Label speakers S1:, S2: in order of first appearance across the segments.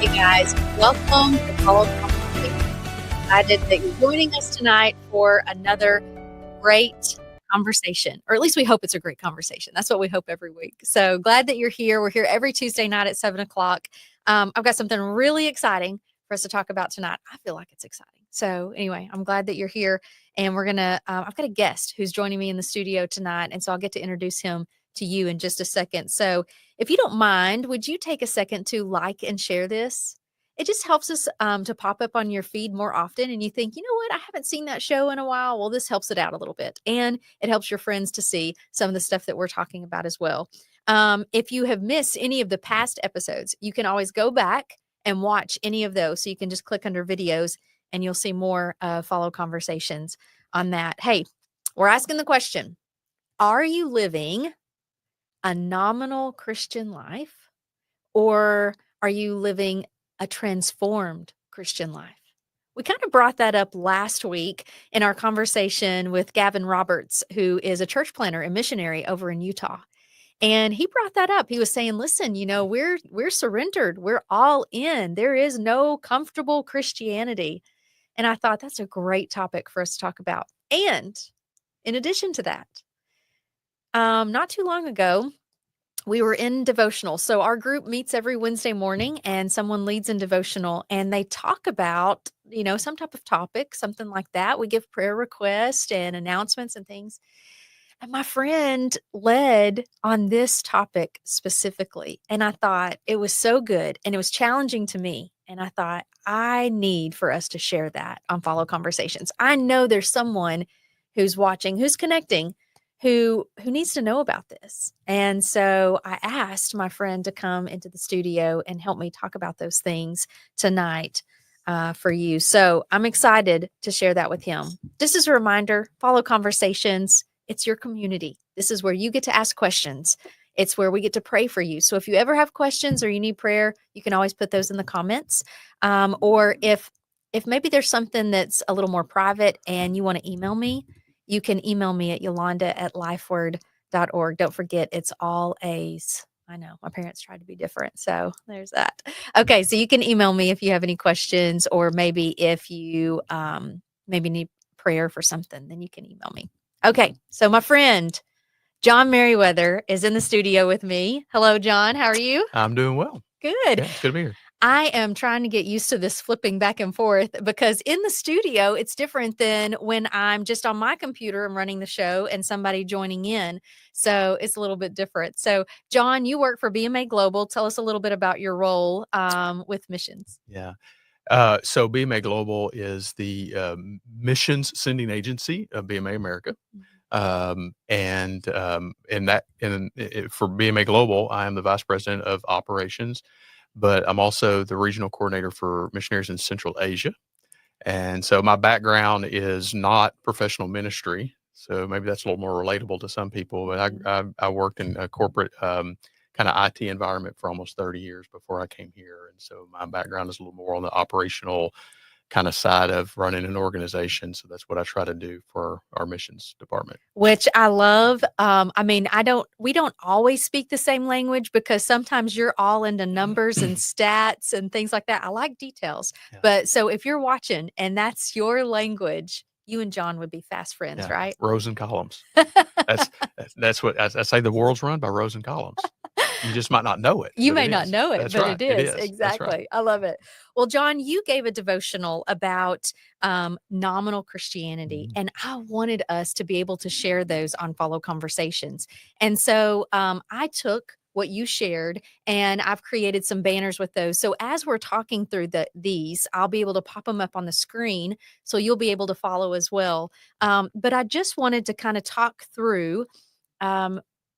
S1: Hey guys, welcome to Follow Conversation. Excited that you're joining us tonight for another great conversation, or at least we hope it's a great conversation. That's what we hope every week. So glad that you're here. We're here every Tuesday night at 7 o'clock. I've got something really exciting for us to talk about tonight. I feel like it's exciting. So anyway, I'm glad that you're here, and I've got a guest who's joining me in the studio tonight, and so I'll get to introduce him to you in just a second. So if you don't mind, would you take a second to like and share this? It just helps us to pop up on your feed more often. And you think, you know what, I haven't seen that show in a while. Well, this helps it out a little bit. And it helps your friends to see some of the stuff that we're talking about as well. If you have missed any of the past episodes, you can always go back and watch any of those. So you can just click under videos and you'll see more follow conversations on that. Hey, we're asking the question, are you living a nominal Christian life, or are you living a transformed Christian life? We kind of brought that up last week in our conversation with Gavin Roberts, who is a church planner and missionary over in Utah. And he brought that up. He was saying, listen, we're surrendered. We're all in. There is no comfortable Christianity. And I thought that's a great topic for us to talk about. And in addition to that, not too long ago, we were in devotional. So our group meets every Wednesday morning and someone leads in devotional and they talk about, some type of topic, something like that. We give prayer requests and announcements and things. And my friend led on this topic specifically. And I thought it was so good and it was challenging to me. And I thought I need for us to share that on Follow Conversations. I know there's someone who's watching, who's connecting, who needs to know about this. And so I asked my friend to come into the studio and help me talk about those things tonight for you. So I'm excited to share that with him. Just as a reminder, Follow Conversations. It's your community. This is where you get to ask questions. It's where we get to pray for you. So if you ever have questions or you need prayer, you can always put those in the comments. Or if maybe there's something that's a little more private and you want to email me, you can email me at yolanda@lifeword.org. Don't forget, it's all A's. I know my parents tried to be different. So there's that. Okay. So you can email me if you have any questions, or maybe if you maybe need prayer for something, then you can email me. Okay. So my friend, John Merriweather, is in the studio with me. Hello, John. How are you?
S2: I'm doing well.
S1: Good.
S2: Yeah, it's good to be here.
S1: I am trying to get used to this flipping back and forth because in the studio, it's different than when I'm just on my computer and running the show and somebody joining in. So it's a little bit different. So, John, you work for BMA Global. Tell us a little bit about your role with missions.
S2: Yeah. So BMA Global is the missions sending agency of BMA America. For BMA Global, I am the vice president of operations, but I'm also the regional coordinator for missionaries in Central Asia. And so my background is not professional ministry. So maybe that's a little more relatable to some people, but I worked in a corporate kind of IT environment for almost 30 years before I came here. And so my background is a little more on the operational kind of side of running an organization. So that's what I try to do for our missions department.
S1: Which I love. We don't always speak the same language because sometimes you're all into numbers and stats and things like that. I like details. Yeah. But so if you're watching and that's your language, you and John would be fast friends, right?
S2: Rows and columns. That's what I say. The world's run by rows and columns. You just might not know it.
S1: You may not know it,
S2: That's
S1: but
S2: right.
S1: it is.
S2: It is.
S1: Exactly.
S2: Right.
S1: I love it. Well, John, you gave a devotional about nominal Christianity, and I wanted us to be able to share those on Follow Conversations. And so I took what you shared and I've created some banners with those. So as we're talking through these, I'll be able to pop them up on the screen so you'll be able to follow as well. But I just wanted to kind of talk through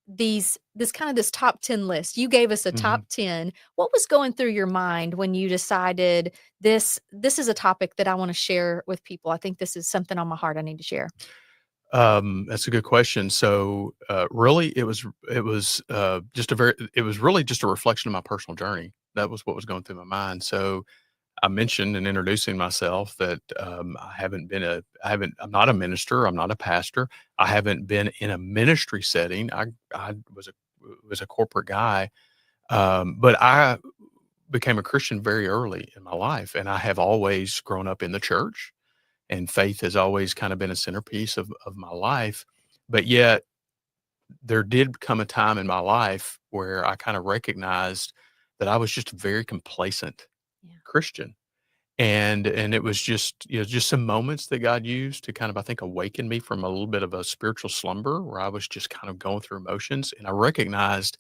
S1: this top 10 list. You gave us a top 10. What was going through your mind when you decided this is a topic that I want to share with people? I think this is something on my heart I need to share.
S2: That's a good question. So, really, it was really just a reflection of my personal journey. That was what was going through my mind. So, I mentioned in introducing myself that I'm not a minister. I'm not a pastor. I haven't been in a ministry setting. I was a corporate guy, but I became a Christian very early in my life, and I have always grown up in the church, and faith has always kind of been a centerpiece of my life. But yet, there did come a time in my life where I kind of recognized that I was just a very complacent
S1: Yeah.
S2: Christian. And it was just, just some moments that God used to kind of, I think, awaken me from a little bit of a spiritual slumber where I was just kind of going through emotions. And I recognized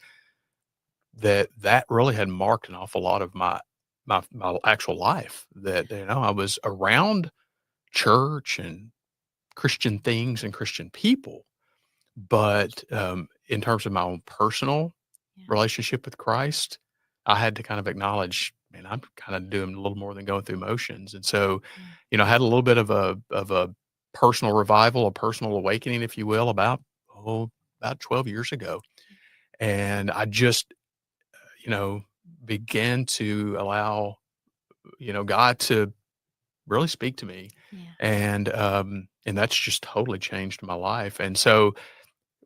S2: that that really had marked an awful lot of my actual life. That, I was around church and Christian things and Christian people, but in terms of my own personal
S1: Yeah.
S2: relationship with Christ, I had to kind of acknowledge, man, I'm kind of doing a little more than going through motions. And so,
S1: Yeah.
S2: I had a little bit of a personal revival, a personal awakening, if you will, about 12 years ago. And I just, you know, began to allow, God to really speak to me.
S1: Yeah.
S2: And that's just totally changed my life. And so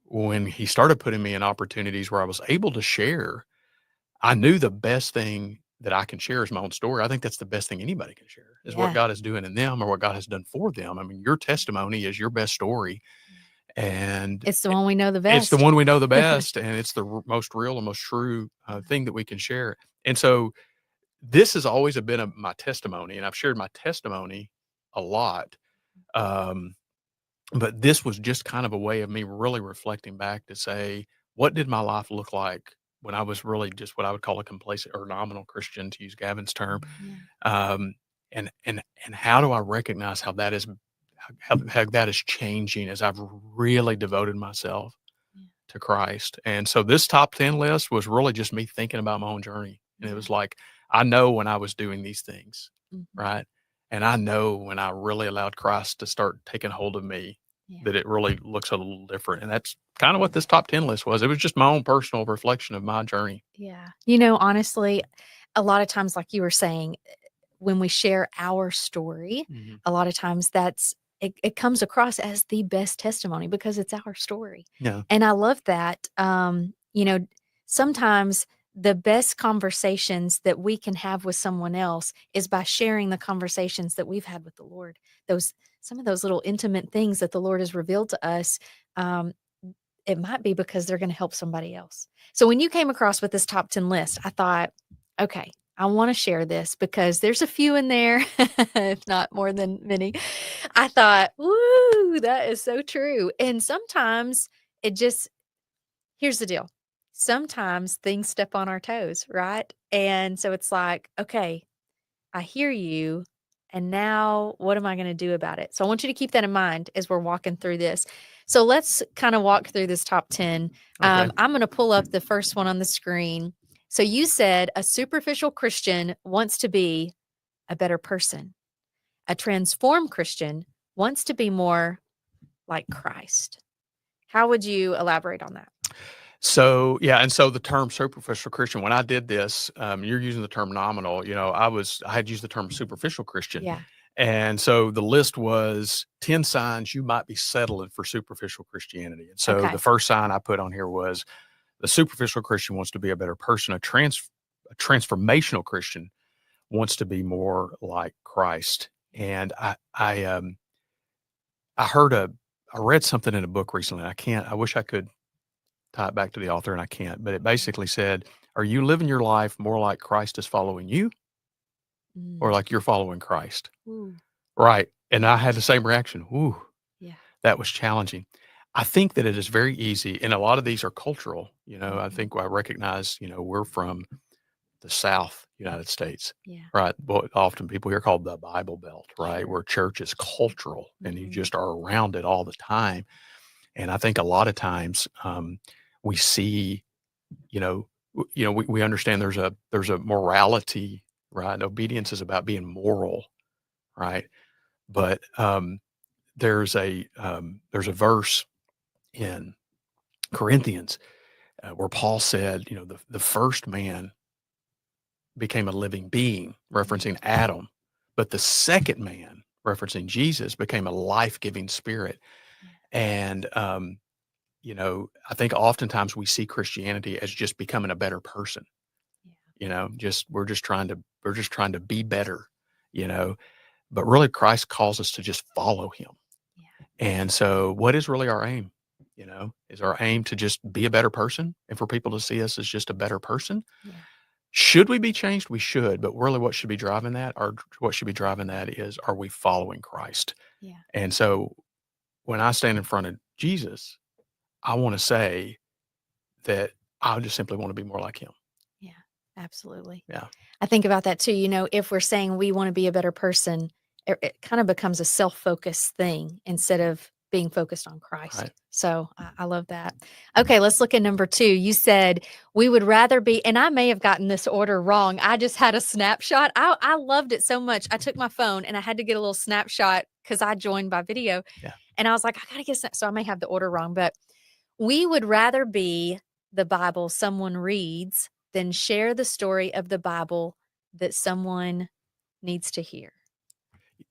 S2: when he started putting me in opportunities where I was able to share, I knew the best thing that I can share is my own story. I think that's the best thing anybody can share is what
S1: Yeah.
S2: God is doing in them or what God has done for them. I mean, your testimony is your best story, and
S1: It's the one we know the
S2: it's the
S1: best.
S2: one we know the best, and it's the most real and most true thing that we can share. And so this has always been my testimony, and I've shared my testimony a lot. Um, but this was just kind of a way of me really reflecting back to say, what did my life look like when I was really just what I would call a complacent or nominal Christian, to use Gavin's term?
S1: Yeah.
S2: Um, and how do I recognize how that is how that is changing as I've really devoted myself
S1: Yeah.
S2: to Christ? And so this top 10 list was really just me thinking about my own journey. And it
S1: Yeah.
S2: was like, I know when I was doing these things,
S1: Mhm.
S2: right? And I know when I really allowed Christ to start taking hold of me,
S1: Yeah.
S2: that it really looks a little different. And that's kind of what this top 10 list was. It was just my own personal reflection of my journey.
S1: Yeah. Honestly, a lot of times, like you were saying, when we share our story,
S2: Mhm.
S1: a lot of times it comes across as the best testimony because it's our story.
S2: Yeah.
S1: And I love that. Sometimes the best conversations that we can have with someone else is by sharing the conversations that we've had with the Lord. Those Some of those little intimate things that the Lord has revealed to us. Um, it might be because they're going to help somebody else. So when you came across with this top 10 list, I thought, okay, I want to share this because there's a few in there, if not more than many. I thought, woo, that is so true. And sometimes it just, here's the deal. Sometimes things step on our toes, right? And so it's like, okay, I hear you. And now what am I going to do about it? So I want you to keep that in mind as we're walking through this. So let's kind of walk through this top 10.
S2: Okay.
S1: I'm going to pull up the first one on the screen. So you said a superficial Christian wants to be a better person. A transformed Christian wants to be more like Christ. How would you elaborate on that?
S2: So, yeah, and so the term superficial Christian, when I did this, you're using the term nominal. I had used the term superficial Christian.
S1: Yeah.
S2: And so the list was 10 signs you might be settling for superficial Christianity. And so
S1: Okay.
S2: the first sign I put on here was the superficial Christian wants to be a better person. A transformational Christian wants to be more like Christ. And I heard I read something in a book recently. I wish I could tie it back to the author and I can't, but it basically said, are you living your life more like Christ is following you or
S1: Mm.
S2: like you're following Christ?
S1: Ooh.
S2: Right. And I had the same reaction. Ooh,
S1: Yeah.
S2: that was challenging. I think that it is very easy. And a lot of these are cultural. I
S1: Mhm.
S2: think I recognize, we're from the South United States,
S1: Yeah.
S2: right? What often people here called the Bible Belt, right?
S1: Sure.
S2: Where church is cultural and you
S1: Mhm.
S2: just are around it all the time. And I think a lot of times we see, we understand there's a morality, right? Obedience is about being moral, right? But there's a verse in Corinthians where Paul said, the first man became a living being, referencing Adam, but the second man, referencing Jesus, became a life-giving spirit.
S1: Yeah.
S2: And I think oftentimes we see Christianity as just becoming a better person. we're just trying to be better, you know. But really, Christ calls us to just follow Him.
S1: Yeah.
S2: And so, what is really our aim? Is our aim to just be a better person and for people to see us as just a better person?
S1: Yeah.
S2: Should we be changed? We should, but really what should be driving that, or what should be driving that is, are we following Christ?
S1: Yeah.
S2: And so when I stand in front of Jesus, I want to say that I just simply want to be more like Him.
S1: Yeah. Absolutely.
S2: Yeah.
S1: I think about that too. If we're saying we want to be a better person, it kind of becomes a self-focused thing instead of being focused on Christ.
S2: Right.
S1: So I love that. Okay, let's look at number 2. You said we would rather be, and I may have gotten this order wrong. I just had a snapshot. I loved it so much. I took my phone and I had to get a little snapshot because I joined by video.
S2: Yeah.
S1: And I was like, I got to get so I may have the order wrong, but we would rather be the Bible someone reads than share the story of the Bible that someone needs to hear.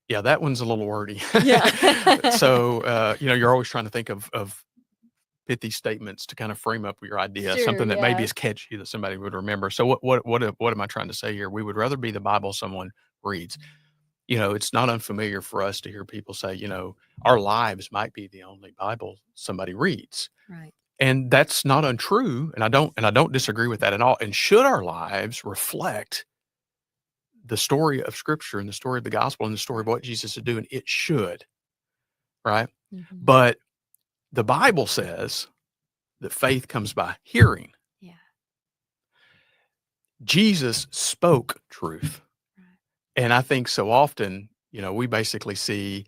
S2: Yeah, that one's a little wordy.
S1: Yeah.
S2: So, you're always trying to think of pithy statements to kind of frame up your idea,
S1: Sure,
S2: something that maybe
S1: yeah.
S2: is catchy that somebody would remember. So what am I trying to say here? We would rather be the Bible someone reads. It's not unfamiliar for us to hear people say, our lives might be the only Bible somebody reads.
S1: Right.
S2: And that's not untrue, and I don't disagree with that at all. And should our lives reflect the story of Scripture and the story of the gospel and the story of what Jesus is doing? It should, right?
S1: Mhm.
S2: But the Bible says that faith comes by hearing.
S1: Yeah.
S2: Jesus spoke truth.
S1: Right.
S2: And I think so often, we basically see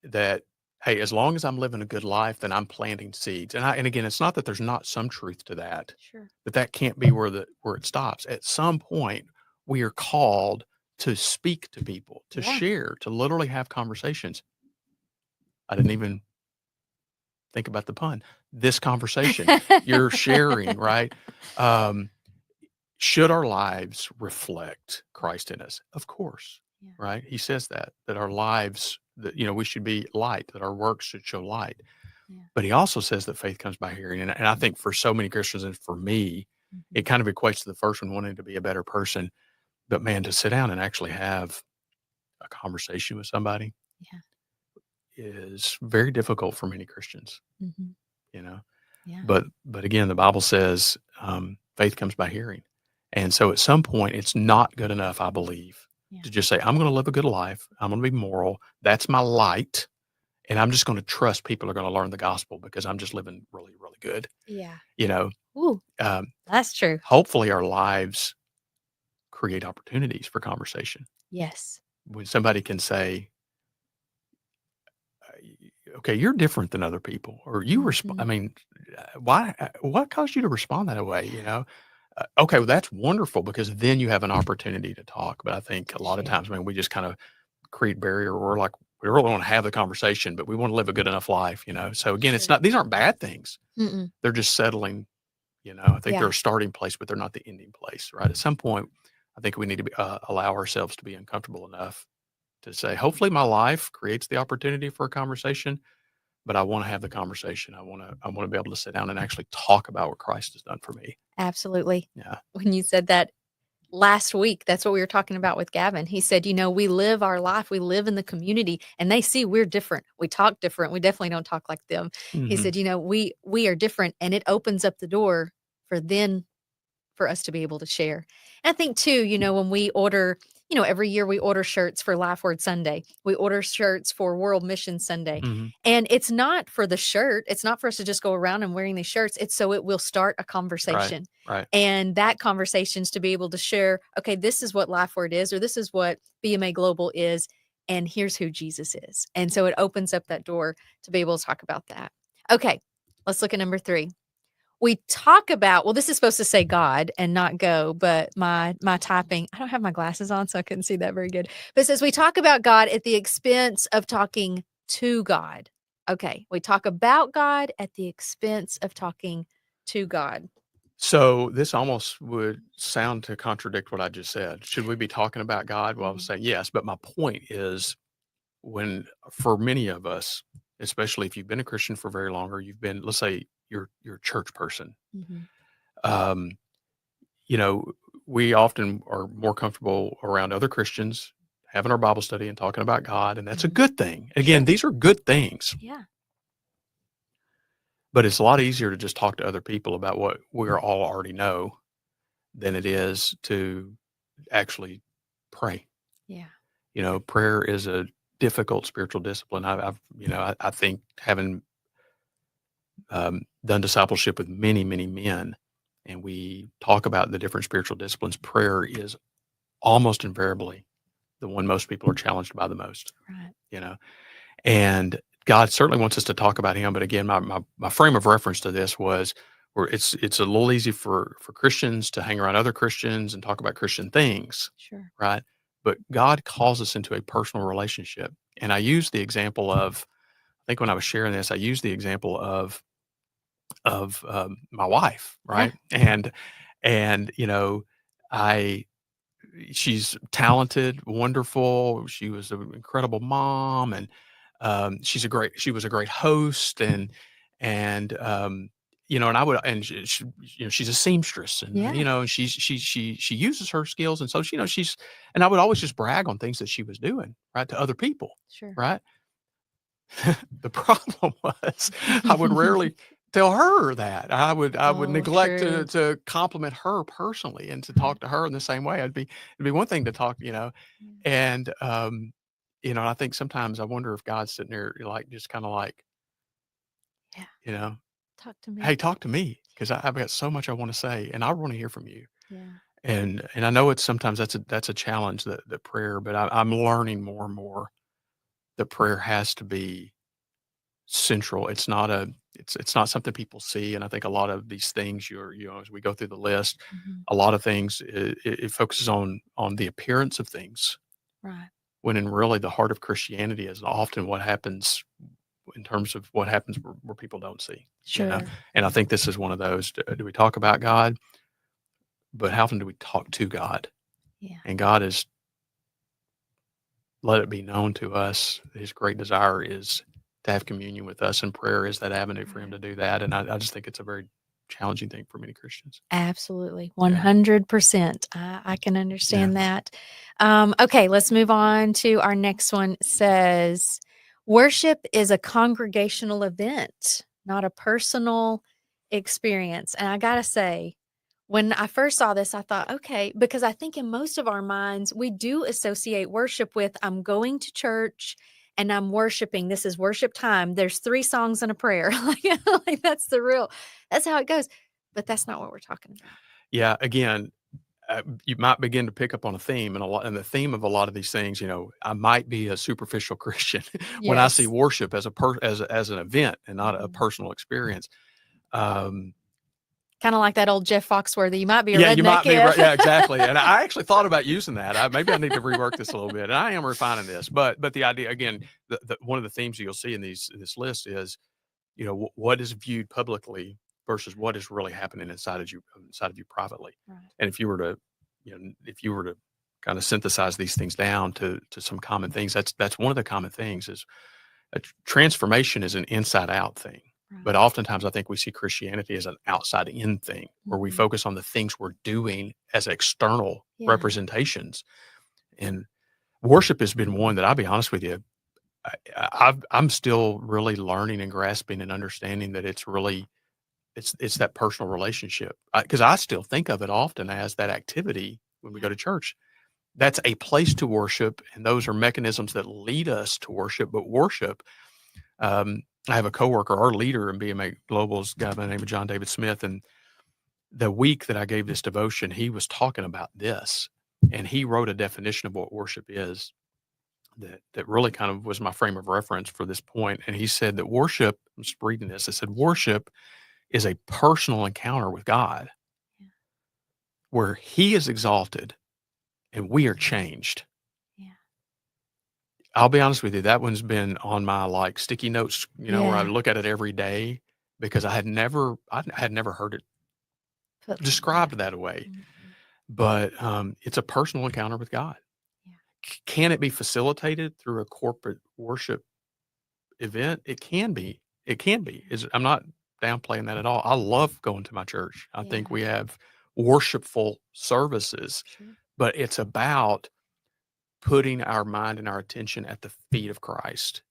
S2: that, hey, as long as I'm living a good life, then I'm planting seeds. And again, it's not that there's not some truth to that,
S1: Sure.
S2: but that can't be where it stops. At some point, we are called to speak to people, to
S1: Yeah.
S2: share, to literally have conversations. I didn't even think about the pun. This conversation, you're sharing, right? Should our lives reflect Christ in us? Of course,
S1: Yeah.
S2: right? He says that our lives, that, we should be light, that our works should show light.
S1: Yeah.
S2: But he also says that faith comes by hearing. And I think for so many Christians, and for me, it kind of equates to the first one, wanting to be a better person. But man, to sit down and actually have a conversation with somebody is very difficult for many Christians,
S1: Mhm.
S2: Yeah.
S1: Yeah.
S2: But again, the Bible says faith comes by hearing. And so at some point, it's not good enough, I believe,
S1: Yeah.
S2: to just say, I'm going to live a good life. I'm going to be moral. That's my light. And I'm just going to trust people are going to learn the gospel because I'm just living really, really good.
S1: Yeah.
S2: Um,
S1: That's true.
S2: Hopefully our lives create opportunities for conversation.
S1: Yes.
S2: When somebody can say, okay, you're different than other people, or you respond. I mean, what caused you to respond that way? Okay, well, that's wonderful because then you have an opportunity to talk. But I think a lot of
S1: Sure.
S2: times, man, we just kind of create barrier. We're like, we really want to have the conversation, but we want to live a good enough life, So again, it's
S1: Sure.
S2: not, these aren't bad things.
S1: Mm-mm.
S2: They're just settling, I think
S1: Yeah.
S2: they're a starting place, but they're not the ending place, right? At some point, I think we need to allow ourselves to be uncomfortable enough to say, hopefully my life creates the opportunity for a conversation, but I want to have the conversation. I want to be able to sit down and actually talk about what Christ has done for me.
S1: Absolutely.
S2: Yeah.
S1: When you said that last week, that's what we were talking about with Gavin. He said, we live our life, we live in the community, and they see we're different. We talk different. We definitely don't talk like them. He
S2: Mhm.
S1: said, we are different, and it opens up the door for us to be able to share. And I think too, when we order, every year we order shirts for Life Word Sunday. We order shirts for World Mission Sunday.
S2: Mhm.
S1: And it's not for the shirt. It's not for us to just go around and wearing these shirts. It's so it will start a conversation.
S2: Right.
S1: And that conversation's to be able to share, okay, this is what Life Word is, or this is what BMA Global is, and here's who Jesus is. And so it opens up that door to be able to talk about that. Okay, let's look at number 3. We talk about, well, this is supposed to say God and not go, but my typing, I don't have my glasses on, so I couldn't see that very good. But it says we talk about God at the expense of talking to God. Okay, we talk about God at the expense of talking to God.
S2: So this almost would sound to contradict what I just said. Should we be talking about God? Well, I would say yes, but my point is, for many of us, especially if you've been a Christian for very long, or you've been, let's say you're a church person,
S1: Mhm.
S2: um, you know, we often are more comfortable around other Christians, having our Bible study and talking about God, and that's a
S1: Mhm.
S2: good thing.
S1: Sure.
S2: Again, these are good things,
S1: Yeah.
S2: but it's a lot easier to just talk to other people about what we all already know than it is to actually pray.
S1: Yeah.
S2: Prayer is a difficult spiritual discipline. I think having done discipleship with many, many men, and we talk about the different spiritual disciplines, prayer is almost invariably the one most people are challenged by the most,
S1: Right.
S2: you know, and God certainly wants us to talk about him. But again, my frame of reference to this was where it's a little easy for Christians to hang around other Christians and talk about Christian things,
S1: Sure.
S2: right? But God calls us into a personal relationship. And I use the example of, I think when I was sharing this, I used the example of my wife,
S1: Yeah.
S2: right? And I she's talented, wonderful. She was an incredible mom, and she was a great host, and and I would, and she's a seamstress, and
S1: Yeah.
S2: she uses her skills, and so and I would always just brag on things that she was doing right to other people,
S1: Sure.
S2: right? The problem was I would rarely tell her that. I would
S1: Oh,
S2: neglect to
S1: sure.
S2: to compliment her personally and to
S1: Right.
S2: talk to her in the same way. It'd be one thing to talk,
S1: Yeah.
S2: and I think sometimes I wonder if God's sitting there like just kind of like,
S1: Yeah.
S2: you know,
S1: Talk to me.
S2: hey, talk to me because I've got so much I want to say and I want to hear from you.
S1: Yeah.
S2: And I know it's sometimes that's a challenge that prayer, but I'm learning more and more that prayer has to be central. It's not something people see, and I think a lot of these things as we go through the list,
S1: Mhm.
S2: a lot of things it focuses on the appearance of things,
S1: Right.
S2: when in really the heart of Christianity is often what happens in terms of what happens where people don't see, you know.
S1: Sure.
S2: And I think this is one of those. Do we talk about God? But how often do we talk to God?
S1: Yeah.
S2: And God has let it be known to us. His great desire is to have communion with us, and prayer is that avenue for him
S1: Right.
S2: to do that. And I just think it's a very challenging thing for many Christians.
S1: Absolutely.
S2: Yeah.
S1: 100%. I can
S2: Yeah.
S1: understand that. Okay, let's move on to our next one. It says, worship is a congregational event, not a personal experience. And I got to say, when I first saw this, I thought, okay, because I think in most of our minds, we do associate worship with I'm going to church and I'm worshiping. This is worship time. There's 3 songs and a prayer. Like that's how it goes. But that's not what we're talking about.
S2: Yeah. Again, you might begin to pick up on a theme, and the theme of a lot of these things. I might be a superficial Christian when I see
S1: Yes.
S2: worship as an event and not a
S1: Mhm.
S2: personal experience. Um,
S1: Kinda like that old Jeff Foxworthy, "You might be a
S2: Yeah, you
S1: redneck
S2: might be right.
S1: if."
S2: Yeah, exactly. And I actually thought about using that. Maybe I need to rework this a little bit. And I am refining this, but the idea again, one of the themes you'll see in this list is, what is viewed publicly versus what is really happening inside of you privately.
S1: Right.
S2: And if you were to kind of synthesize these things down to some common things, that's one of the common things is transformation is an inside out thing. But
S1: Right.
S2: oftentimes, I think we see Christianity as an outside in thing, where we
S1: Mhm.
S2: focus on the things we're doing as external
S1: Yeah.
S2: representations. And worship has been one that I'll be honest with you, I'm still really learning and grasping and understanding that it's that personal relationship. Because I still think of it often as that activity when we go
S1: Yeah.
S2: to church. That's a place to worship, and those are mechanisms that lead us to worship. But worship, I have a coworker, our leader in BMA Global is a guy by the name of John David Smith. And the week that I gave this devotion, he was talking about this. And he wrote a definition of what worship is that really kind of was my frame of reference for this point. And he said that worship, I'm just reading this, I said, worship is a personal encounter with God
S1: Yeah.
S2: where he is exalted and we are changed.
S1: Yeah.
S2: I'll be honest with you, that one's been on my like sticky notes, where I
S1: Yeah.
S2: look at it every day because I had never heard it
S1: Put like that.
S2: described that way.
S1: Mhm.
S2: But it's a personal encounter with God.
S1: Yeah.
S2: Can it be facilitated through a corporate worship event? It can be. It can be.
S1: Yeah.
S2: I'm not downplaying that at all. I love going to my church. I think
S1: Yeah.
S2: we have worshipful services,
S1: Sure.
S2: but it's about putting our mind and our attention at the feet of Christ.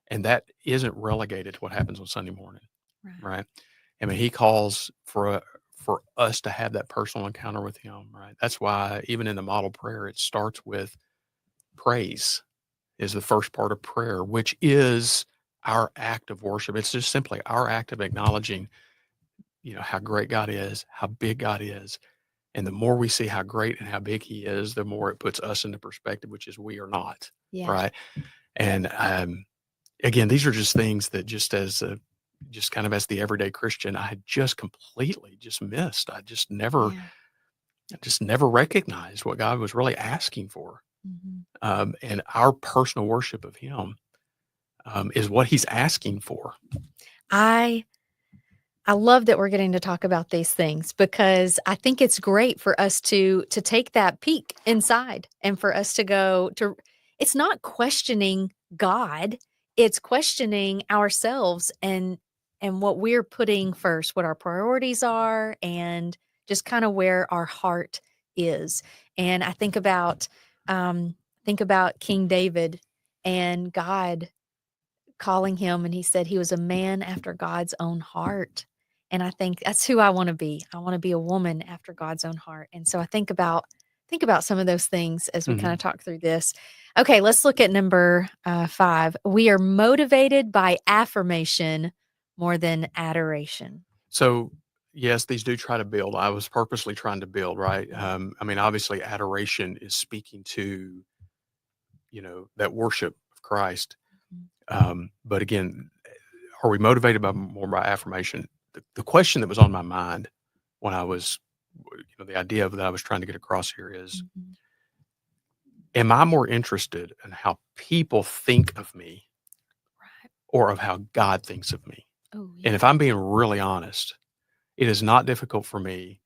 S2: And that isn't relegated to what happens on Sunday morning,
S1: Right.
S2: right? I mean, he calls for us to have that personal encounter with him, right? That's why even in the model prayer, it starts with praise is the first part of prayer, which is our act of worship. It's just simply our act of acknowledging, how great God is, how big God is. And the more we see how great and how big he is, the more it puts us into perspective, which is we are not,
S1: Yeah.
S2: right? And again, these are just things that just kind of as the everyday Christian, I had just completely just missed.
S1: Yeah.
S2: I just never recognized what God was really asking for.
S1: Mhm.
S2: And our personal worship of him is what he's asking for.
S1: I love that we're getting to talk about these things because I think it's great for us to take that peek inside and for us to go to it's not questioning God, it's questioning ourselves and what we're putting first, what our priorities are and just kind of where our heart is. And I think about King David and God calling him, and he said he was a man after God's own heart. And I think that's who I want to be. I want to be a woman after God's own heart. And so I think about some of those things as we kind
S2: Mhm.
S1: of talk through this. Okay, let's look at number 5. We are motivated by affirmation more than adoration.
S2: So, yes, these do try to build. I was purposely trying to build, right? I mean, obviously, adoration is speaking to, that worship of Christ.
S1: Mhm.
S2: But again, are we motivated by more by affirmation? The question that was on my mind when I was, the idea of that I was trying to get across here is,
S1: Mhm.
S2: am I more interested in how people think of me
S1: Right.
S2: or of how God thinks of me?
S1: Oh,
S2: And
S1: yeah.
S2: if I'm being really honest, it is not difficult for me.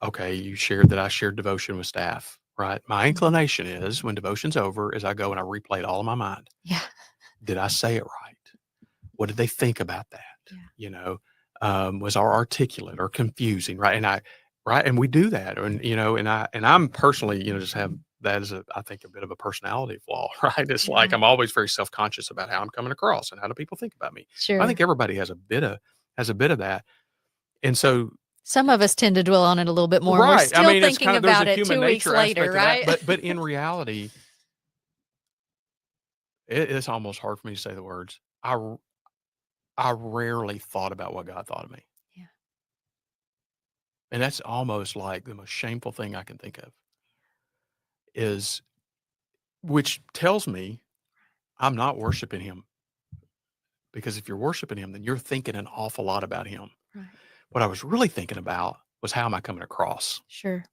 S2: Okay, you shared that I shared devotion with staff, right? My
S1: Mhm.
S2: inclination is when devotion's over, is I go and I replay it all in my mind.
S1: Yeah.
S2: Did I say it right? What did they think about that?
S1: Yeah.
S2: You know, was our articulate or confusing, right? Right, and we do that, and I'm personally, just have that as I think a bit of a personality flaw, right? It's like
S1: Yeah.
S2: I'm always very self conscious about how I'm coming across and how do people think about me. I
S1: Sure.
S2: think everybody has a bit of that, and so
S1: Some of us tend to dwell on it a little bit more, and we're
S2: right. I
S1: still
S2: mean, it's
S1: thinking
S2: kind of there's a
S1: about it
S2: human
S1: 2 weeks
S2: nature
S1: later,
S2: aspect of that,
S1: right?
S2: but in reality, it's almost hard for me to say the words. I rarely thought about what God thought of me.
S1: Yeah.
S2: And that's almost like the most shameful thing I can think of is which tells me I'm not worshiping him because if you're worshiping him, then you're thinking an awful lot about him.
S1: Right.
S2: What I was really thinking about was how am I coming across?
S1: Sure.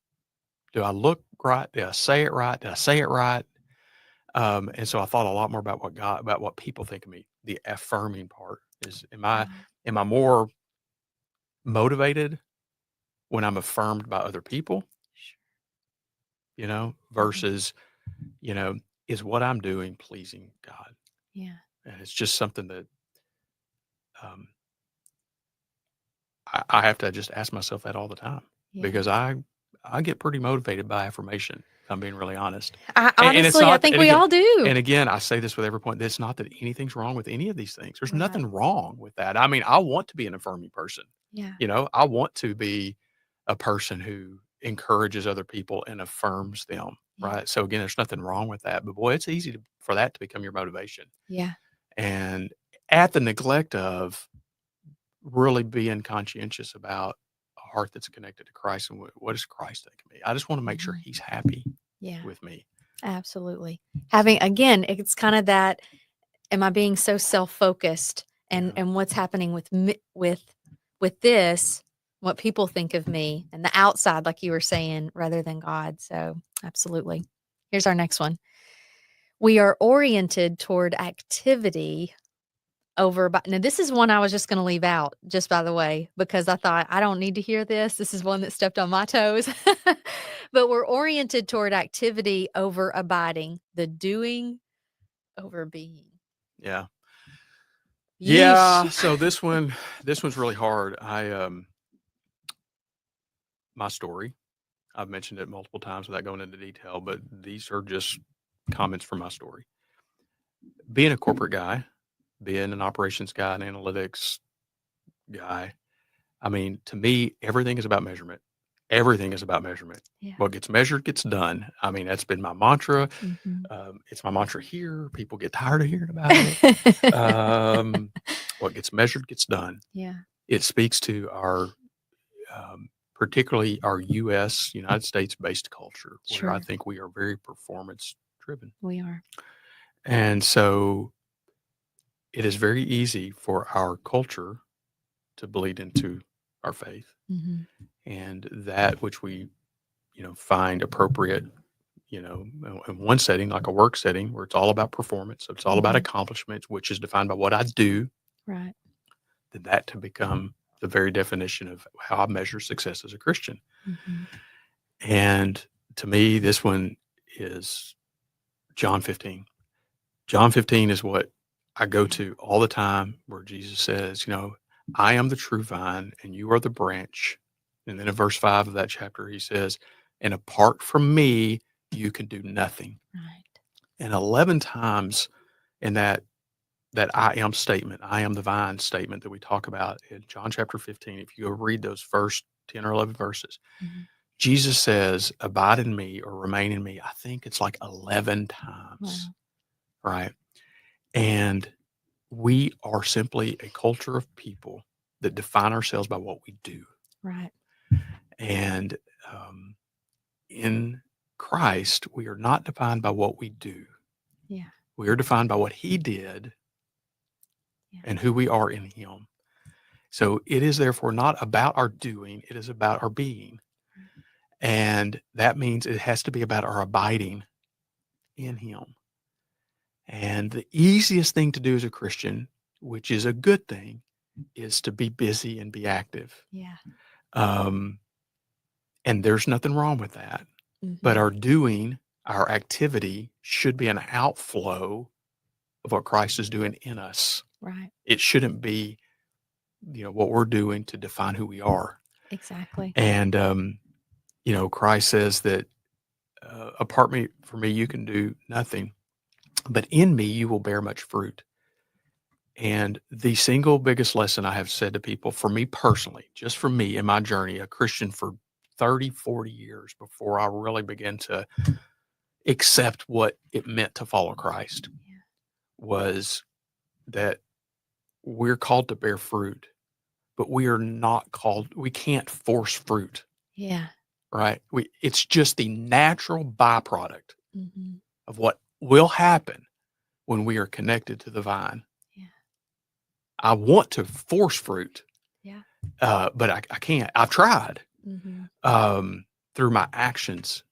S2: Do I look right? Did I say it right? Did I say it right? And so I thought a lot more about what people think of me. The affirming part is,
S1: Right.
S2: am I more motivated when I'm affirmed by other people,
S1: Sure. Mhm.
S2: versus, you know, is what I'm doing pleasing God?
S1: Yeah.
S2: And it's just something that um, I have to just ask myself that all the time
S1: Yeah.
S2: because I get pretty motivated by affirmation. If I'm being really honest,
S1: I
S2: and it's
S1: honestly, I
S2: not.
S1: think we all do.
S2: And again, I say this with every point. It's not that anything's wrong with any of these things. There's
S1: Right.
S2: nothing wrong with that. I mean, I want to be an affirming person.
S1: Yeah.
S2: I want to be a person who encourages other people and affirms them.
S1: Yeah.
S2: Right. So again, there's nothing wrong with that. But boy, it's easy for that to become your motivation,
S1: Yeah.
S2: and at the neglect of really being conscientious about a heart that's connected to Christ and what does Christ think of me? I just want to make sure
S1: Mhm.
S2: He's happy
S1: Yeah.
S2: with me.
S1: Absolutely. Having again, it's kind of that am I being so self-focused
S2: Yeah.
S1: and what's happening with me, with this, what people think of me and the outside like you were saying rather than God. So, absolutely. Here's our next one. We are oriented toward activity over by now this is one I was just gonna leave out, just by the way, because I thought, "I don't need to hear this. This is one that stepped on my toes." But we're oriented toward activity over abiding, the doing over being.
S2: Yeah.
S1: Yeesh.
S2: Yeah. So this one's really hard. My story. I've mentioned it multiple times without going into detail, but these are just comments from my story. Being a corporate guy, being an operations guy, an analytics guy, I mean, to me, everything is about measurement. Everything is about measurement.
S1: Yeah.
S2: What gets measured gets done. I mean, that's been my mantra.
S1: Mhm.
S2: It's my mantra here. People get tired of hearing about it. What gets measured gets done.
S1: Yeah.
S2: It speaks to our, particularly our U.S., United States based culture, where I
S1: Sure.
S2: think we are very performance driven.
S1: We are.
S2: And so it is very easy for our culture to bleed into our faith,
S1: Mhm.
S2: and that which we, find appropriate, in one setting, like a work setting where it's all about performance. So it's all about
S1: Mhm.
S2: accomplishments, which is defined by what I do,
S1: Right.
S2: then that to become the very definition of how I measure success as a Christian.
S1: Mhm.
S2: And to me, this one is John 15. John 15 is what I go to all the time, where Jesus says, I am the true vine and you are the branch. And then in verse 5 of that chapter, he says, and apart from me, you can do nothing.
S1: Right.
S2: And 11 times in that I am statement, I am the vine statement that we talk about in John chapter 15, if you go read those first 10 or 11 verses,
S1: Mhm.
S2: Jesus says, abide in me or remain in me. I think it's like 11 times,
S1: Wow.
S2: right? And we are simply a culture of people that define ourselves by what we do.
S1: Right.
S2: And in Christ, we are not defined by what we do.
S1: Yeah.
S2: We are defined by what he did
S1: Yeah.
S2: and who we are in him. So it is therefore not about our doing, it is about our being. And that means it has to be about our abiding in him. And the easiest thing to do as a Christian, which is a good thing, is to be busy and be active.
S1: Yeah.
S2: Um, and there's nothing wrong with that. But
S1: Mhm.
S2: our doing, our activity should be an outflow of what Christ is doing in us.
S1: Right.
S2: It shouldn't be, what we're doing to define who we are.
S1: Exactly.
S2: And, Christ says that from me, you can do nothing, but in me, you will bear much fruit. And the single biggest lesson I have said to people, for me personally, just for me in my journey, a Christian for 30, 40 years before I really began to accept what it meant to follow Christ,
S1: Yeah.
S2: was that we're called to bear fruit, but we can't force fruit,
S1: Yeah.
S2: right? It's just the natural byproduct
S1: Mhm.
S2: of what will happen when we are connected to the vine.
S1: Yeah.
S2: I want to force fruit,
S1: Yeah.
S2: but I can't. I've tried
S1: Mhm.
S2: through my actions,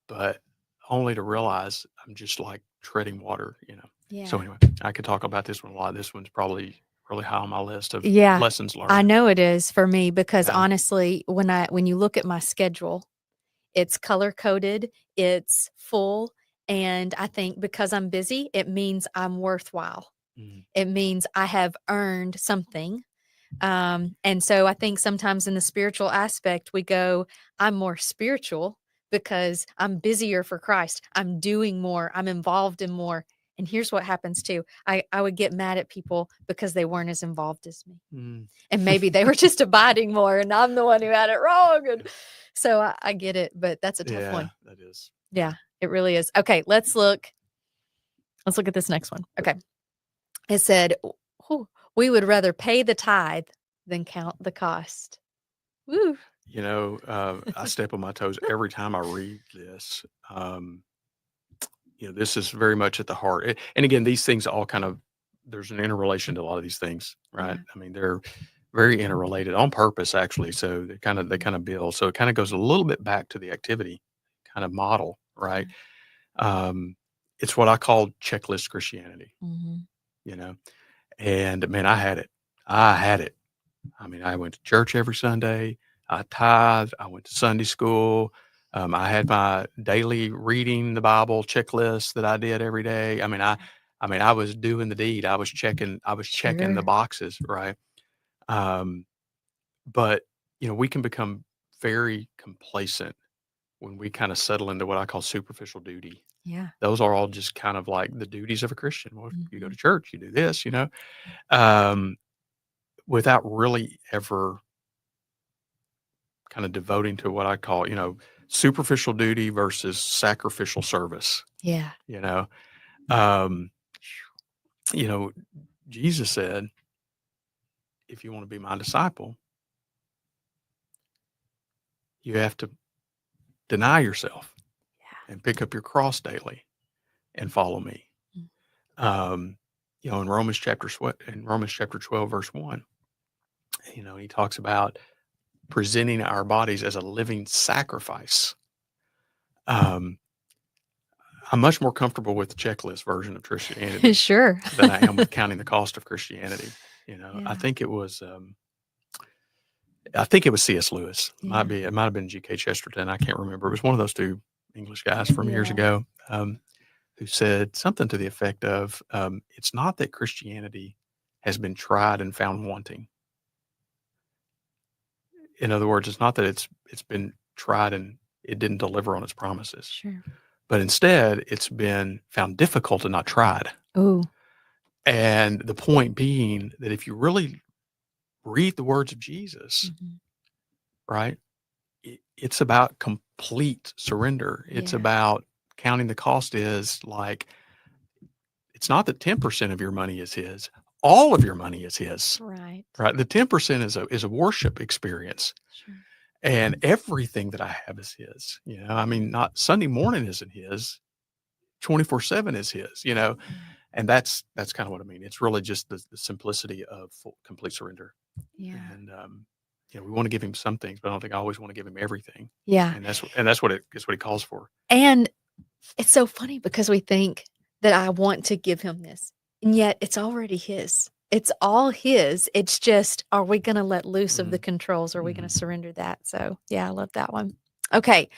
S2: but only to realize I'm just like treading water. So
S1: Yeah.
S2: anyway, I could talk about this one a lot. This one's probably really high on my list of
S1: Yeah.
S2: lessons
S1: I
S2: learned.
S1: know it is for me because
S2: Yeah.
S1: honestly, when you look at my schedule, it's color coded, it's full, and I think because I'm busy, it means I'm worthwhile.
S2: Mhm.
S1: It means I have earned something. And so I think sometimes in the spiritual aspect, we go, I'm more spiritual because I'm busier for Christ. I'm doing more. I'm involved in more. And here's what happens too. I would get mad at people because they weren't as involved as me.
S2: Mm.
S1: And maybe they were just abiding more and I'm the one who had it wrong. And so I get it, but that's a tough
S2: Yeah,
S1: one.
S2: that is.
S1: Yeah, it really is. Okay, let's look at this next one. Okay. It said, "Whew, we would rather pay the tithe than count the cost." Woo.
S2: I step on my toes every time I read this. This is very much at the heart. And again, these things all there's an interrelation to a lot of these things, right?
S1: Yeah.
S2: I mean, they're very interrelated on purpose, actually. So they kind of build. So it kind of goes a little bit back to the activity kind of model, right? Um, it's what I call checklist Christianity,
S1: Mhm.
S2: you know, and man, I had it. I had it. I mean, I went to church every Sunday. I tithed. I went to Sunday school. I had my daily reading the Bible checklist that I did every day. I was doing the deed. I was checking the
S1: Sure.
S2: boxes, right? Um, but we can become very complacent when we kind of settle into what I call superficial duty.
S1: Yeah.
S2: Those are all just kind of like the duties of a Christian. Well, you go
S1: Mhm.
S2: to church, you do this, um, without really ever kind of devoting to what I call, superficial duty versus sacrificial service.
S1: Yeah.
S2: You know, um, you know, Jesus said, if you want to be my disciple, you have to deny yourself
S1: Yeah.
S2: and pick up your cross daily and follow me.
S1: Mm.
S2: Um, in Romans chapter 12, verse 1, he talks about presenting our bodies as a living sacrifice. Um, I'm much more comfortable with the checklist version of Christianity
S1: Sure.
S2: than I am with counting the cost of Christianity. I
S1: Yeah.
S2: think it was C.S. Lewis.
S1: Yeah.
S2: It might have been G.K. Chesterton. I can't remember. It was one of those two English guys from years
S1: Yeah.
S2: ago, who said something to the effect of, "It's not that Christianity has been tried and found wanting. In other words, it's not that it's been tried and it didn't deliver on its promises,
S1: Sure.
S2: but instead it's been found difficult and not tried."
S1: Oh.
S2: And the point being that if you really read the words of Jesus,
S1: Mhm.
S2: right, it's about complete surrender. It's
S1: Yeah.
S2: about counting the cost is like, it's not that 10% of your money is his, all of your money is his,
S1: Right.
S2: right? The 10% is a worship experience.
S1: Sure.
S2: And everything that I have is his. I mean, not Sunday morning isn't his, 24/7 is his,
S1: Yeah.
S2: and that's kind of what I mean. It's really just the simplicity of complete surrender.
S1: Yeah.
S2: And we want to give him some things, but I don't think I always want to give him everything.
S1: Yeah.
S2: And that's what he calls for.
S1: And it's so funny because we think that I want to give him this, and yet it's already his. It's all his. It's just, are we going to let loose of the
S2: Mhm.
S1: controls? Are we going
S2: Mhm.
S1: to surrender that? So, yeah, I love that one. Okay.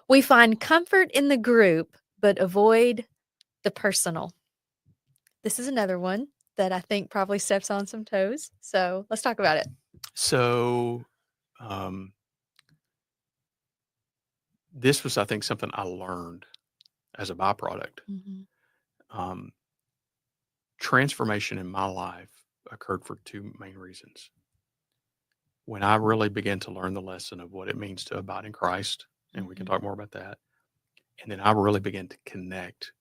S1: We find comfort in the group, but avoid the personal. This is another one that I think probably steps on some toes. So, let's talk about it.
S2: So, this was, I think, something I learned as a byproduct.
S1: Mhm.
S2: Um, Transformation in my life occurred for two main reasons. When I really began to learn the lesson of what it means to abide in Christ, and we can
S1: Mhm.
S2: talk more about that. And then I really began to connect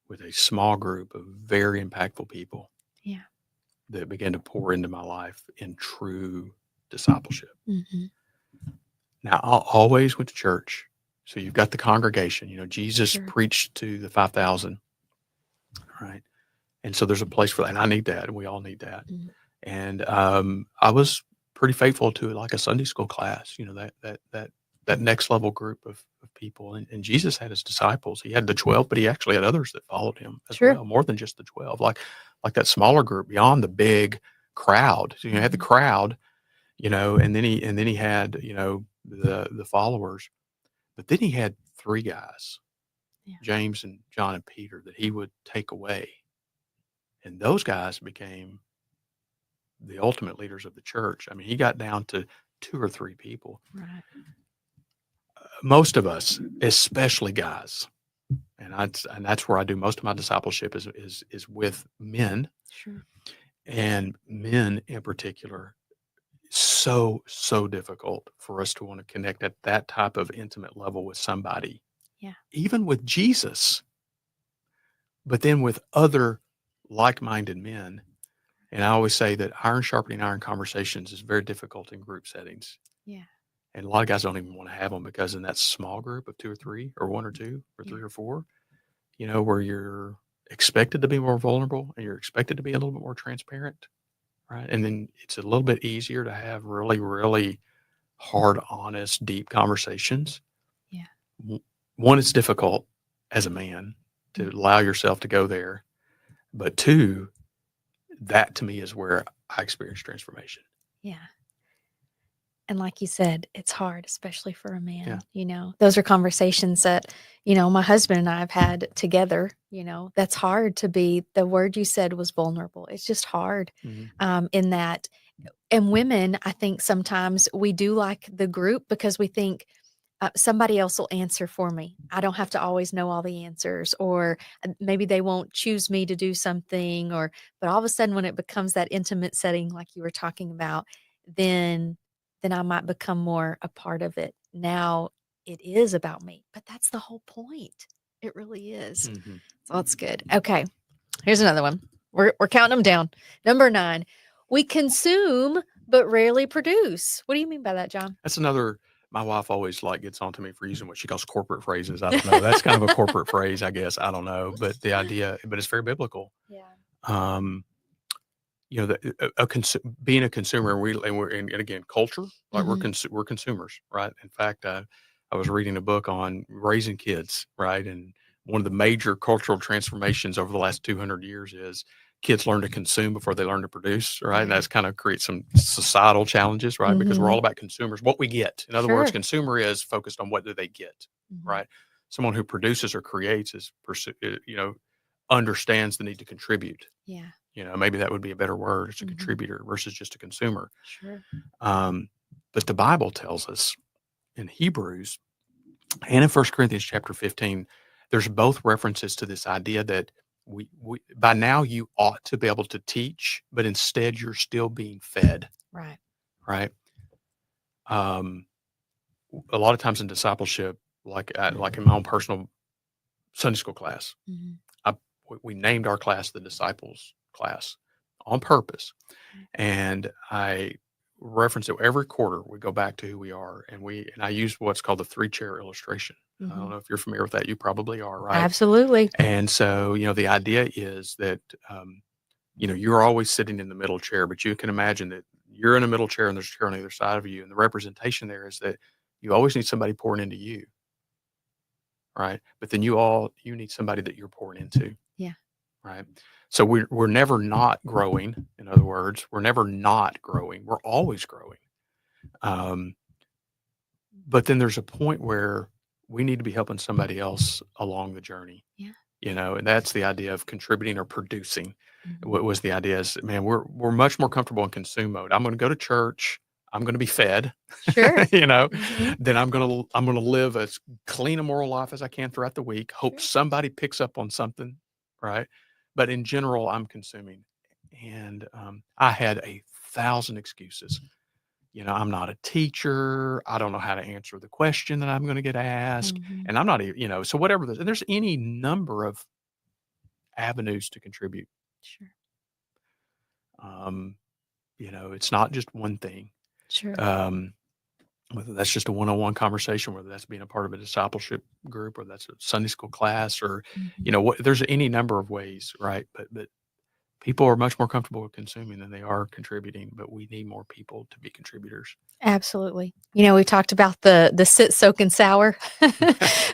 S2: with a small group of very impactful people
S1: Yeah.
S2: that began to pour into my life in true discipleship.
S1: Mhm.
S2: Now, I always went to church. So you've got the congregation. Jesus
S1: Sure.
S2: preached to the 5,000, right? And so there's a place for that. And I need that. And we all need that.
S1: Mhm.
S2: And I was pretty faithful to like a Sunday school class, that next level group of people. And Jesus had his disciples. He had the 12, but he actually had others that followed him as
S1: Sure.
S2: well, more than just the 12, like that smaller group beyond the big crowd. So you had the
S1: Mhm.
S2: crowd, and then he had, the followers, but then he had three guys,
S1: Yeah.
S2: James and John and Peter, that he would take away. And those guys became the ultimate leaders of the church. I mean, he got down to two or three people.
S1: Right.
S2: Most of us, especially guys, and that's where I do most of my discipleship is with men,
S1: Sure.
S2: and men in particular. So difficult for us to want to connect at that type of intimate level with somebody,
S1: Yeah.
S2: even with Jesus, but then with other like-minded men. And I always say that iron sharpening iron conversations is very difficult in group settings.
S1: Yeah.
S2: And a lot of guys don't even want to have them because in that small group of two or three or one or two or
S1: Yeah.
S2: three or four, where you're expected to be more vulnerable and you're expected to be a little bit more transparent, right? And then it's a little bit easier to have really, really hard, honest, deep conversations.
S1: Yeah.
S2: W- One, it's difficult as a man to
S1: Mhm.
S2: allow yourself to go there. But two, that to me is where I experience transformation.
S1: Yeah. And like you said, it's hard, especially for a
S2: Yeah.
S1: man. Those are conversations that, my husband and I have had together. That's hard to be, the word you said was vulnerable. It's just hard
S2: Mhm.
S1: in that. And women, I think sometimes we do like the group because we think somebody else will answer for me. I don't have to always know all the answers, or maybe they won't choose me to do something, but all of a sudden when it becomes that intimate setting like you were talking about, then I might become more a part of it. Now it is about me, but that's the whole point. It really is.
S2: Mhm.
S1: So that's good. Okay. Here's another one. We're counting them down. Number 9, we consume but rarely produce. What do you mean by that, John?
S2: That's another. My wife always gets on to me for using what she calls corporate phrases. I don't know. That's kind of a corporate phrase, I guess. I don't know, but the idea, but it's very biblical.
S1: Yeah.
S2: Um, being a consumer, and again, culture, like we're consumers, right? In fact, I was reading a book on raising kids, right? And one of the major cultural transformations over the last 200 years is kids learn to consume before they learn to produce, right? And that's kind of creates some societal challenges, right? Because we're all about consumers, what we get. In other words, consumer is focused on what do they get, right? Someone who produces or creates is, understands the need to contribute.
S1: Yeah.
S2: Maybe that would be a better word. It's a contributor versus just a consumer.
S1: Sure.
S2: But the Bible tells us in Hebrews and in 1 Corinthians chapter 15, there's both references to this idea that we by now you ought to be able to teach, but instead you're still being fed.
S1: Right.
S2: Right. A lot of times in discipleship, like in my own personal Sunday school class, we named our class the Disciples class on purpose. And I reference it every quarter. We go back to who we are, and I use what's called the 3-chair illustration. I don't know if you're familiar with that. You probably are, right?
S1: Absolutely.
S2: And so, the idea is that, you're always sitting in the middle chair, but you can imagine that you're in a middle chair and there's a chair on the other side of you. And the representation there is that you always need somebody pouring into you. Right. But then you need somebody that you're pouring into.
S1: Yeah.
S2: Right. So we're never not growing. In other words, we're never not growing. We're always growing. But then there's a point where we need to be helping somebody else along the journey.
S1: Yeah.
S2: And that's the idea of contributing or producing. What was the idea is, man, we're much more comfortable in consume mode. I'm going to go to church. I'm going to be fed.
S1: Sure.
S2: Then I'm going to live as clean a moral life as I can throughout the week. Hope somebody picks up on something, right? But in general, I'm consuming, and I had 1,000 excuses. I'm not a teacher. I don't know how to answer the question that I'm going to get asked, and I'm not even, so whatever. There's any number of avenues to contribute.
S1: Sure.
S2: It's not just one thing.
S1: Sure.
S2: Whether that's just a one-on-one conversation, whether that's being a part of a discipleship group, or that's a Sunday school class, or there's any number of ways, right? But people are much more comfortable with consuming than they are contributing. But we need more people to be contributors.
S1: Absolutely. We talked about the sit, soak, and sour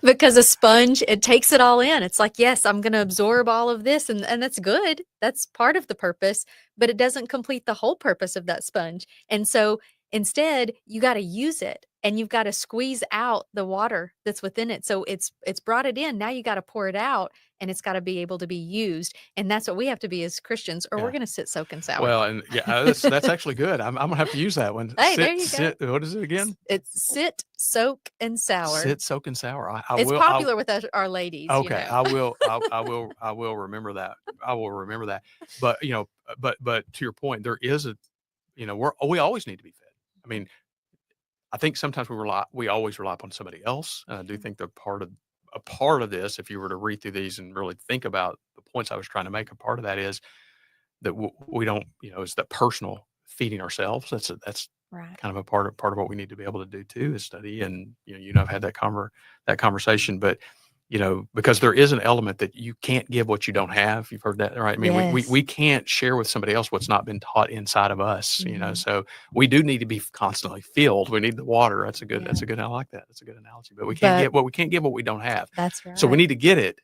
S1: because a sponge, it takes it all in. It's like, yes, I'm going to absorb all of this, and that's good. That's part of the purpose, but it doesn't complete the whole purpose of that sponge. And so instead, you got to use it, and you've got to squeeze out the water that's within it. So it's brought it in. Now you got to pour it out, and it's got to be able to be used. And that's what we have to be as Christians, or we're going to sit, soak, and sour.
S2: Well, and that's actually good. I'm going to have to use that one.
S1: Hey, there you go.
S2: What is it again?
S1: It's sit, soak, and sour.
S2: Sit, soak, and sour.
S1: It's popular with our ladies.
S2: Okay, I will. I will remember that. I will remember that. But but to your point, there is we always need to be fed. I mean, I think sometimes we always rely upon somebody else, and I do think they're a part of this. If you were to read through these and really think about the points I was trying to make, a part of that is that we don't, it's that personal feeding ourselves. That's
S1: right.
S2: Kind of a part of what we need to be able to do too, is study. And I've had that conversation, but because there is an element that you can't give what you don't have. You've heard that, right? I mean,
S1: yes.
S2: we can't share with somebody else what's not been taught inside of us, so we do need to be constantly filled. We need the water. That's a good, I like that. That's a good analogy, but we can't give what we don't have.
S1: That's right.
S2: So we need to get it,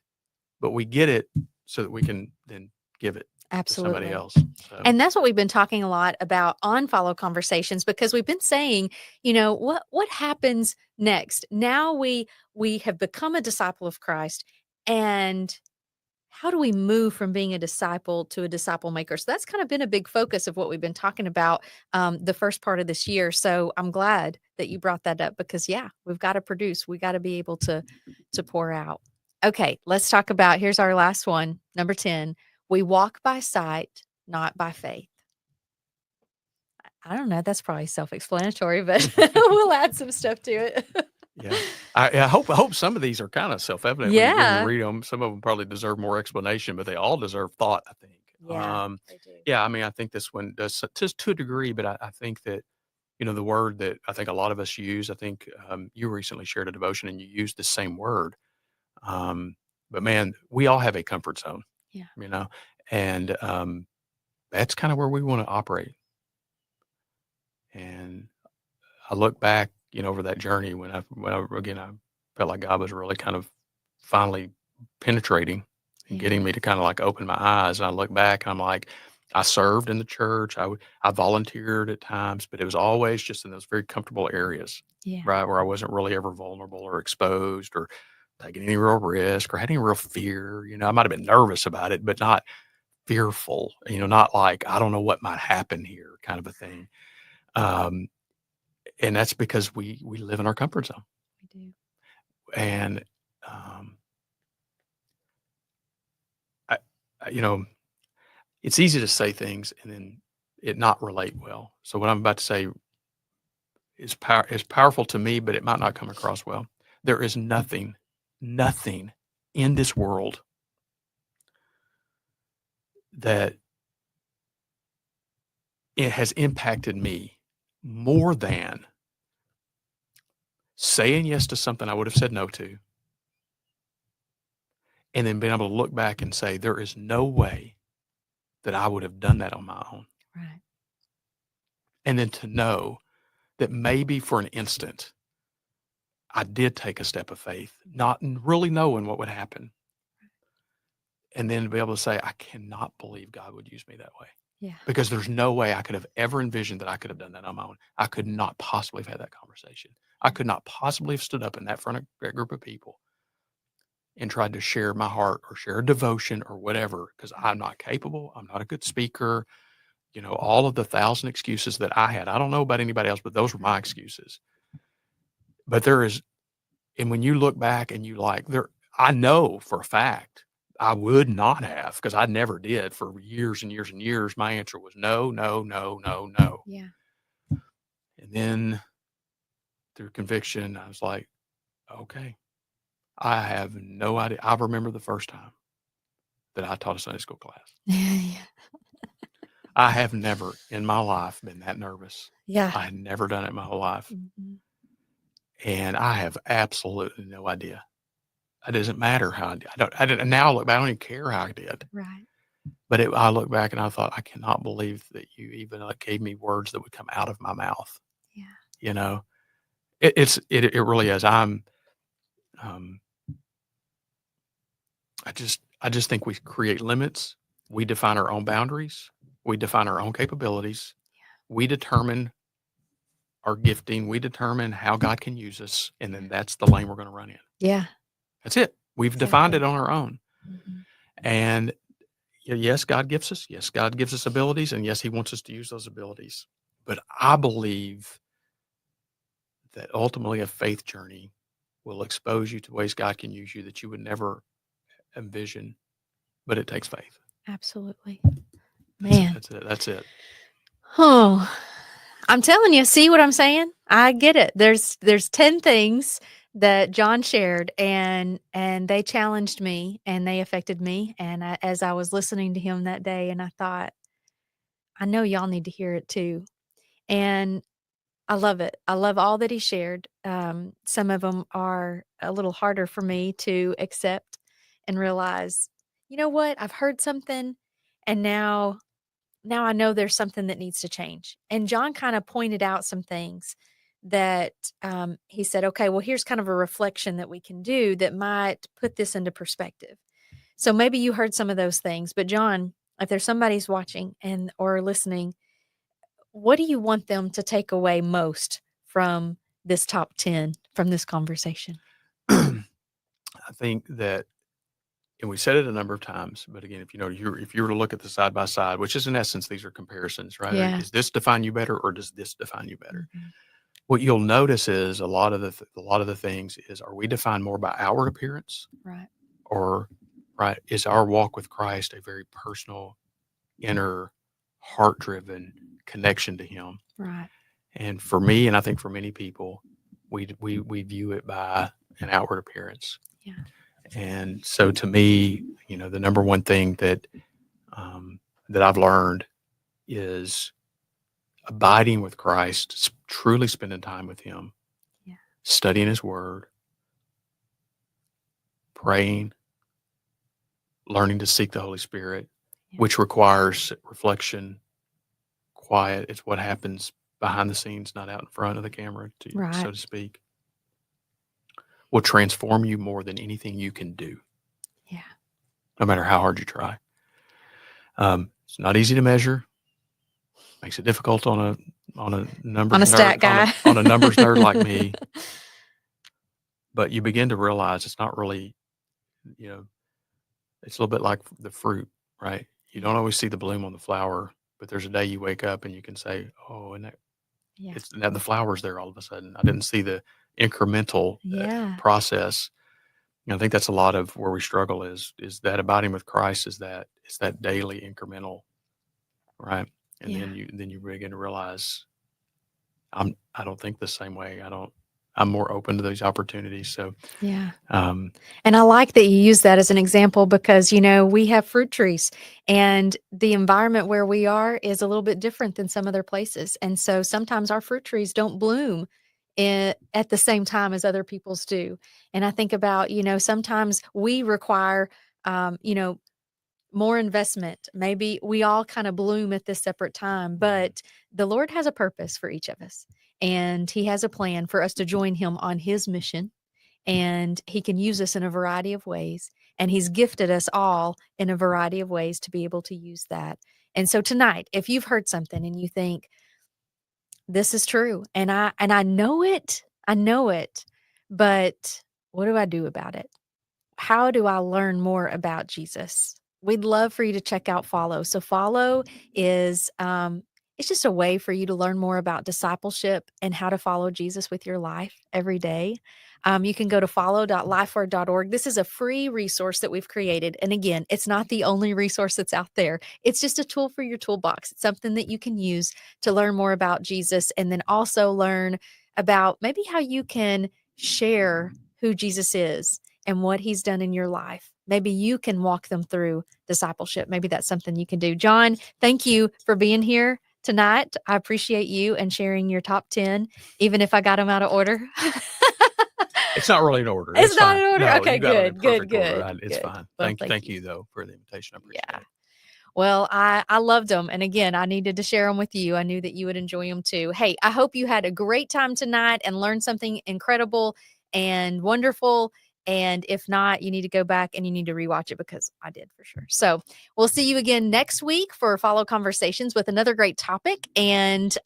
S2: but we get it so that we can then give it.
S1: Absolutely.
S2: To somebody else. So.
S1: And that's what we've been talking a lot about on Follow Conversations, because we've been saying, what happens next? Now we have become a disciple of Christ, and how do we move from being a disciple to a disciple maker? So that's kind of been a big focus of what we've been talking about the first part of this year. So I'm glad that you brought that up because yeah, we've got to produce. We got to be able to pour out. Okay, let's talk about here's our last one, number 10. We walk by sight, not by faith. I don't know. That's probably self-explanatory, but we'll add some stuff to it.
S2: Yeah. I hope some of these are kind of self-evident when you
S1: Yeah.
S2: read them. Some of them probably deserve more explanation, but they all deserve thought, I think.
S1: Yeah, they do.
S2: Yeah, I mean, I think this one does just to a degree, but I think that, the word that I think a lot of us use, I think you recently shared a devotion and you used the same word. But man, we all have a comfort zone,
S1: Yeah.
S2: and that's kind of where we want to operate. And I look back, over that journey again, I felt like God was really kind of finally penetrating and
S1: Yeah.
S2: getting me to kind of like open my eyes. And I look back and I'm like, I served in the church. I volunteered at times, but it was always just in those very comfortable areas,
S1: Yeah.
S2: right? Where I wasn't really ever vulnerable or exposed or taking any real risk or had any real fear. I might have been nervous about it, but not fearful, not like, I don't know what might happen here kind of a thing. Um, and that's because we live in our comfort zone.
S1: We do.
S2: And, I I you know, it's easy to say things and then it not relate well. So what I'm about to say is powerful to me, but it might not come across well. There is nothing in this world that it has impacted me more than saying yes to something I would have said no to, and then being able to look back and say, there is no way that I would have done that on my own.
S1: Right.
S2: And then to know that maybe for an instant, I did take a step of faith, not really knowing what would happen. And then to be able to say, I cannot believe God would use me that way.
S1: Yeah.
S2: Because there's no way I could have ever envisioned that I could have done that on my own. I could not possibly have had that conversation. I could not possibly have stood up in that front of that group of people and tried to share my heart or share a devotion or whatever, because I'm not capable. I'm not a good speaker. All of the 1,000 excuses that I had. I don't know about anybody else, but those were my excuses. But and when you look back and I know for a fact I would not have, because I never did for years and years and years. My answer was no, no, no, no, no.
S1: Yeah.
S2: And then through conviction, I was like, okay, I have no idea. I remember the first time that I taught a Sunday school class.
S1: Yeah.
S2: I have never in my life been that nervous.
S1: Yeah.
S2: I had never done it my whole life.
S1: Mhm.
S2: And I have absolutely no idea. It doesn't matter how I didn't. Now I look back, I don't even care how I did.
S1: Right.
S2: But I look back and I thought, I cannot believe that you even gave me words that would come out of my mouth.
S1: Yeah.
S2: It really is. Um, I just think we create limits. We define our own boundaries. We define our own capabilities. We determine our gifting. We determine how God can use us. And then that's the lane we're going to run in.
S1: Yeah.
S2: That's it. We've defined it on our own.
S1: Mhm.
S2: And yes, God gives us. Yes, God gives us abilities. And yes, he wants us to use those abilities. But I believe that ultimately a faith journey will expose you to ways God can use you that you would never envision. But it takes faith.
S1: Absolutely. Man.
S2: That's it.
S1: Oh, I'm telling you, see what I'm saying? I get it. There's 10 things that John shared and they challenged me and they affected me. And as I was listening to him that day, and I thought, I know y'all need to hear it too. And I love it. I love all that he shared. Some of them are a little harder for me to accept and realize, you know what? I've heard something and now I know there's something that needs to change. And John kind of pointed out some things that he said, okay, well, here's kind of a reflection that we can do that might put this into perspective. So maybe you heard some of those things, but John, if there's somebody's watching and or listening, what do you want them to take away most from this top 10 from this conversation?
S2: I think that and we said it a number of times, but again, if you were to look at the side by side, which is in essence, these are comparisons, right?
S1: Yeah.
S2: Is this define you better, or does this define you better?
S1: Mhm.
S2: What you'll notice is a lot of the things is, are we defined more by outward appearance,
S1: Right.
S2: or right, is our walk with Christ a very personal, inner, heart driven connection to Him?
S1: Right.
S2: And for me, and I think for many people, we view it by an outward appearance.
S1: Yeah.
S2: And so to me, the number one thing that that I've learned is abiding with Christ, truly spending time with Him,
S1: Yeah.
S2: studying His Word, praying, learning to seek the Holy Spirit,
S1: Yeah.
S2: which requires reflection, quiet. It's what happens behind the scenes, not out in front of the camera,
S1: Right.
S2: so to speak, will transform you more than anything you can do.
S1: Yeah.
S2: No matter how hard you try. It's not easy to measure. Makes it difficult on a numbers
S1: On a stat
S2: nerd,
S1: guy.
S2: on a numbers nerd like me. But you begin to realize it's not really, it's a little bit like the fruit, right? You don't always see the bloom on the flower, but there's a day you wake up and you can say, "Oh, and
S1: Yeah.
S2: now the flower's there all of a sudden. I didn't see the incremental
S1: Yeah.
S2: process." I think that's a lot of where we struggle is that abiding with Christ is that daily incremental, right? And
S1: Yeah.
S2: then you begin to realize I don't think the same way. I'm more open to those opportunities. So
S1: Yeah.
S2: um,
S1: And I like that you use that as an example because, we have fruit trees and the environment where we are is a little bit different than some other places. And so sometimes our fruit trees don't bloom at the same time as other people's do. And I think about, sometimes we require, more investment. Maybe we all kind of bloom at this separate time, but the Lord has a purpose for each of us. And He has a plan for us to join Him on His mission, and He can use us in a variety of ways. And He's gifted us all in a variety of ways to be able to use that. And so tonight, if you've heard something and you think, this is true, and I know it, but what do I do about it? How do I learn more about Jesus? We'd love for you to check out Follow. So Follow is it's just a way for you to learn more about discipleship and how to follow Jesus with your life every day. You can go to follow.lifeword.org. This is a free resource that we've created. And again, it's not the only resource that's out there. It's just a tool for your toolbox. It's something that you can use to learn more about Jesus and then also learn about maybe how you can share who Jesus is and what He's done in your life. Maybe you can walk them through discipleship. Maybe that's something you can do. John, thank you for being here tonight. I appreciate you and sharing your top 10, even if I got them out of order.
S2: it's not really in order.
S1: It's not
S2: fine.
S1: in order?
S2: No,
S1: Okay,
S2: you got it in
S1: good,
S2: perfect order. It's
S1: good.
S2: fine.
S1: Well,
S2: Thank you though for the invitation. I appreciate
S1: Yeah.
S2: it.
S1: Well, I loved them. And again, I needed to share them with you. I knew that you would enjoy them too. Hey, I hope you had a great time tonight and learned something incredible and wonderful. And if not, you need to go back and you need to rewatch it because I did for sure. So we'll see you again next week for Follow Conversations with another great topic. And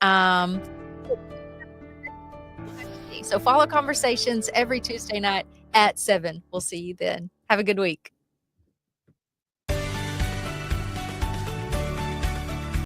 S1: so Follow Conversations every Tuesday night at 7. We'll see you then. Have a good week.